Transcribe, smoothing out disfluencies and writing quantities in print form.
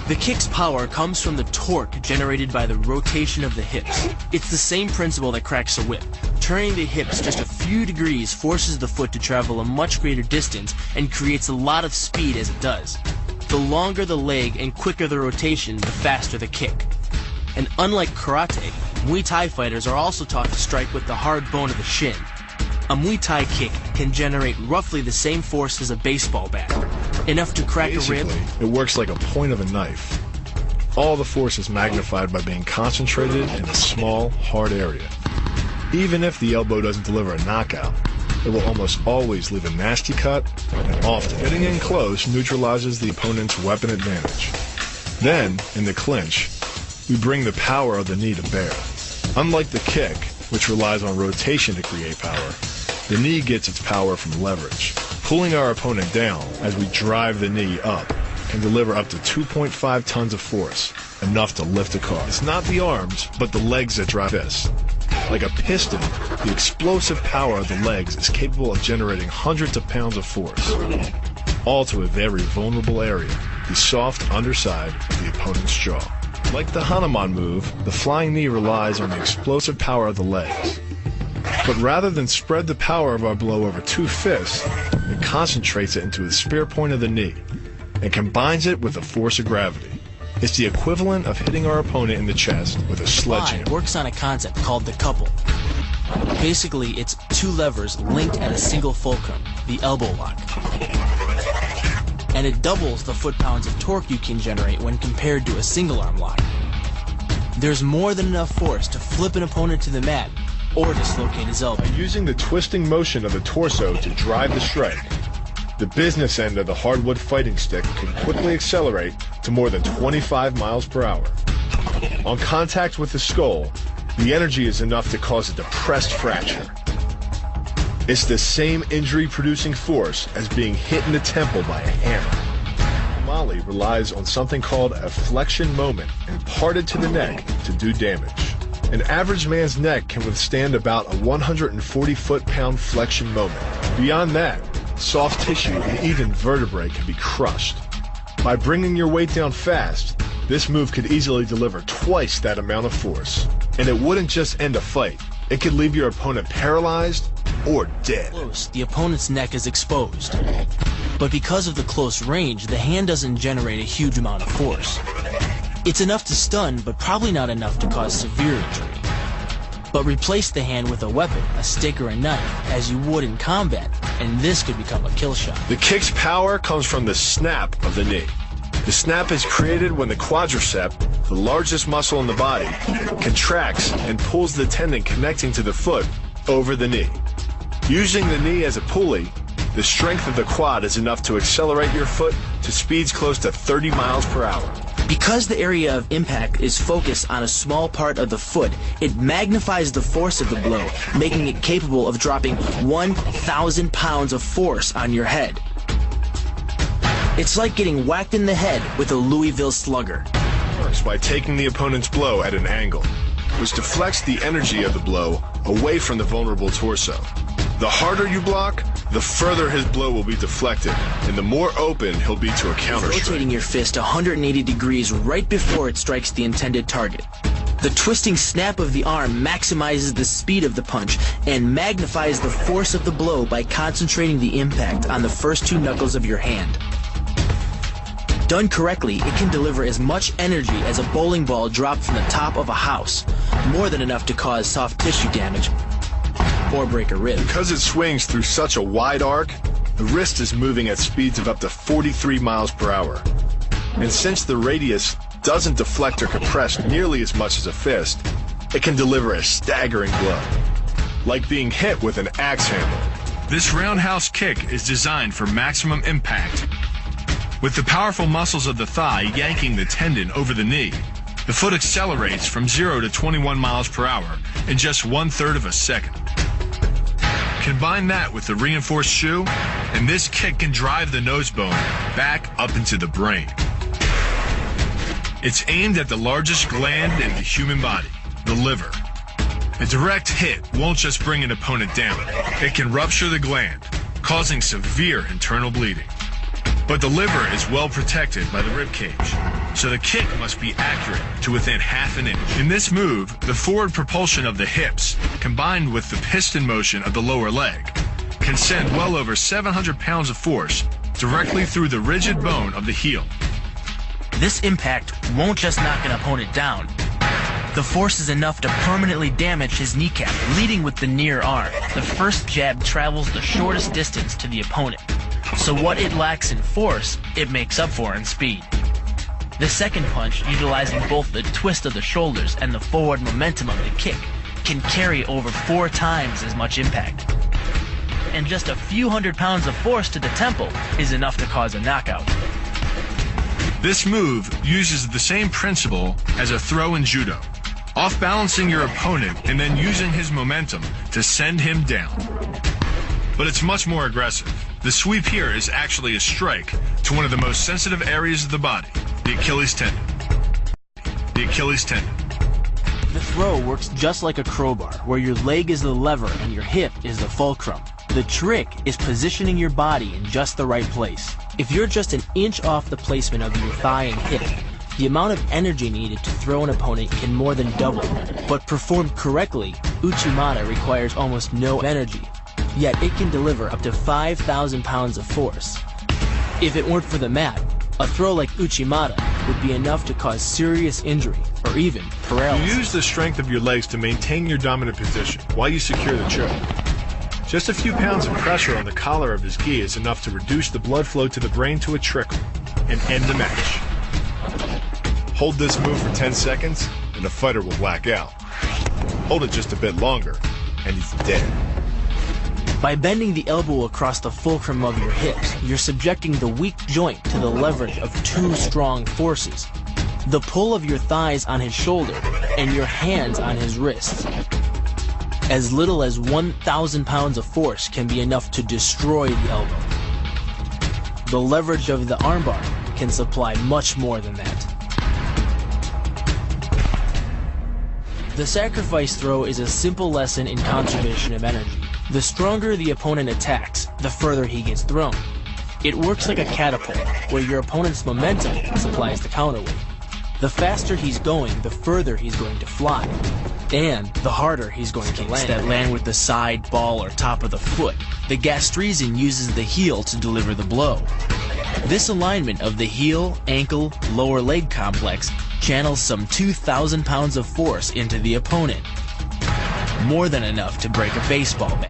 The kick's power comes from the torque generated by the rotation of the hips. It's the same principle that cracks a whip. Turning the hips just a few degrees forces the foot to travel a much greater distance and creates a lot of speed as it does. The longer the leg and quicker the rotation, the faster the kick. And unlike karate, Muay Thai fighters are also taught to strike with the hard bone of the shin. A Muay Thai kick can generate roughly the same force as a baseball bat, enough to crack Basically, a rib. It works like a point of a knife. All the force is magnified by being concentrated in a small, hard area. Even if the elbow doesn't deliver a knockout, it will almost always leave a nasty cut, and often getting in close neutralizes the opponent's weapon advantage. Then, in the clinch, we bring the power of the knee to bear. Unlike the kick, which relies on rotation to create power, the knee gets its power from leverage. Pulling our opponent down as we drive the knee up can deliver up to 2.5 tons of force, enough to lift a car. It's not the arms, but the legs that drive this. Like a piston, the explosive power of the legs is capable of generating hundreds of pounds of force, all to a very vulnerable area, the soft underside of the opponent's jaw. Like the Hanuman move, the flying knee relies on the explosive power of the legs. But rather than spread the power of our blow over two fists, it concentrates it into the spear point of the knee and combines it with the force of gravity. It's the equivalent of hitting our opponent in the chest with a sledgehammer. Works on a concept called the couple. Basically, it's two levers linked at a single fulcrum, the elbow lock. And it doubles the foot-pounds of torque you can generate when compared to a single-arm lock. There's more than enough force to flip an opponent to the mat or dislocate his elbow. Using the twisting motion of the torso to drive the strike, the business end of the hardwood fighting stick can quickly accelerate to more than 25 miles per hour. On contact with the skull, the energy is enough to cause a depressed fracture. It's the same injury-producing force as being hit in the temple by a hammer. Mali relies on something called a flexion moment imparted to the neck to do damage. An average man's neck can withstand about a 140 foot-pound flexion moment. Beyond that, soft tissue and even vertebrae can be crushed. By bringing your weight down fast, this move could easily deliver twice that amount of force. And it wouldn't just end a fight. It could leave your opponent paralyzed or dead. Close, the opponent's neck is exposed. But because of the close range, the hand doesn't generate a huge amount of force. It's enough to stun, but probably not enough to cause severe injury. But replace the hand with a weapon, a stick or a knife, as you would in combat, and this could become a kill shot. The kick's power comes from the snap of the knee. The snap is created when the quadricep, the largest muscle in the body, contracts and pulls the tendon connecting to the foot over the knee. Using the knee as a pulley, the strength of the quad is enough to accelerate your foot to speeds close to 30 miles per hour. Because the area of impact is focused on a small part of the foot, it magnifies the force of the blow, making it capable of dropping 1,000 pounds of force on your head. It's like getting whacked in the head with a Louisville Slugger. Works by taking the opponent's blow at an angle, which deflects the energy of the blow away from the vulnerable torso. The harder you block, the further his blow will be deflected, and the more open he'll be to a counter strike. Rotating your fist 180 degrees right before it strikes the intended target. The twisting snap of the arm maximizes the speed of the punch and magnifies the force of the blow by concentrating the impact on the first two knuckles of your hand. Done correctly, it can deliver as much energy as a bowling ball dropped from the top of a house, more than enough to cause soft tissue damage or break a rib. Because it swings through such a wide arc, the wrist is moving at speeds of up to 43 miles per hour. And since the radius doesn't deflect or compress nearly as much as a fist, it can deliver a staggering blow, like being hit with an axe handle. This roundhouse kick is designed for maximum impact. With the powerful muscles of the thigh yanking the tendon over the knee, the foot accelerates from 0 to 21 miles per hour in just 1/3 of a second. Combine that with the reinforced shoe, and this kick can drive the nose bone back up into the brain. It's aimed at the largest gland in the human body, the liver. A direct hit won't just bring an opponent down. It can rupture the gland, causing severe internal bleeding. But the liver is well protected by the rib cage, so the kick must be accurate to within half an inch. In this move, the forward propulsion of the hips, combined with the piston motion of the lower leg, can send well over 700 pounds of force directly through the rigid bone of the heel. This impact won't just knock an opponent down. The force is enough to permanently damage his kneecap, leading with the near arm. The first jab travels the shortest distance to the opponent, so what it lacks in force, it makes up for in speed. The second punch, utilizing both the twist of the shoulders and the forward momentum of the kick, can carry over 4 times as much impact. And just a few hundred pounds of force to the temple is enough to cause a knockout. This move uses the same principle as a throw in judo, off-balancing your opponent and then using his momentum to send him down. But it's much more aggressive. The sweep here is actually a strike to one of the most sensitive areas of the body, the Achilles tendon. The Achilles tendon. The throw works just like a crowbar, where your leg is the lever and your hip is the fulcrum. The trick is positioning your body in just the right place. If you're just an inch off the placement of your thigh and hip, the amount of energy needed to throw an opponent can more than double. But performed correctly, Uchimata requires almost no energy, yet it can deliver up to 5,000 pounds of force. If it weren't for the mat, a throw like Uchimata would be enough to cause serious injury or even paralysis. You use the strength of your legs to maintain your dominant position while you secure the choke. Just a few pounds of pressure on the collar of his gi is enough to reduce the blood flow to the brain to a trickle and end the match. Hold this move for 10 seconds and the fighter will black out. Hold it just a bit longer and he's dead. By bending the elbow across the fulcrum of your hips, you're subjecting the weak joint to the leverage of 2 strong forces: the pull of your thighs on his shoulder and your hands on his wrists. As little as 1,000 pounds of force can be enough to destroy the elbow. The leverage of the armbar can supply much more than that. The sacrifice throw is a simple lesson in conservation of energy. The stronger the opponent attacks, the further he gets thrown. It works like a catapult, where your opponent's momentum supplies the counterweight. The faster he's going, the further he's going to fly, and the harder he's going to land. That land with the side, ball, or top of the foot. The gastrizin uses the heel to deliver the blow. This alignment of the heel, ankle, lower leg complex channels some 2,000 pounds of force into the opponent. More than enough to break a baseball bat.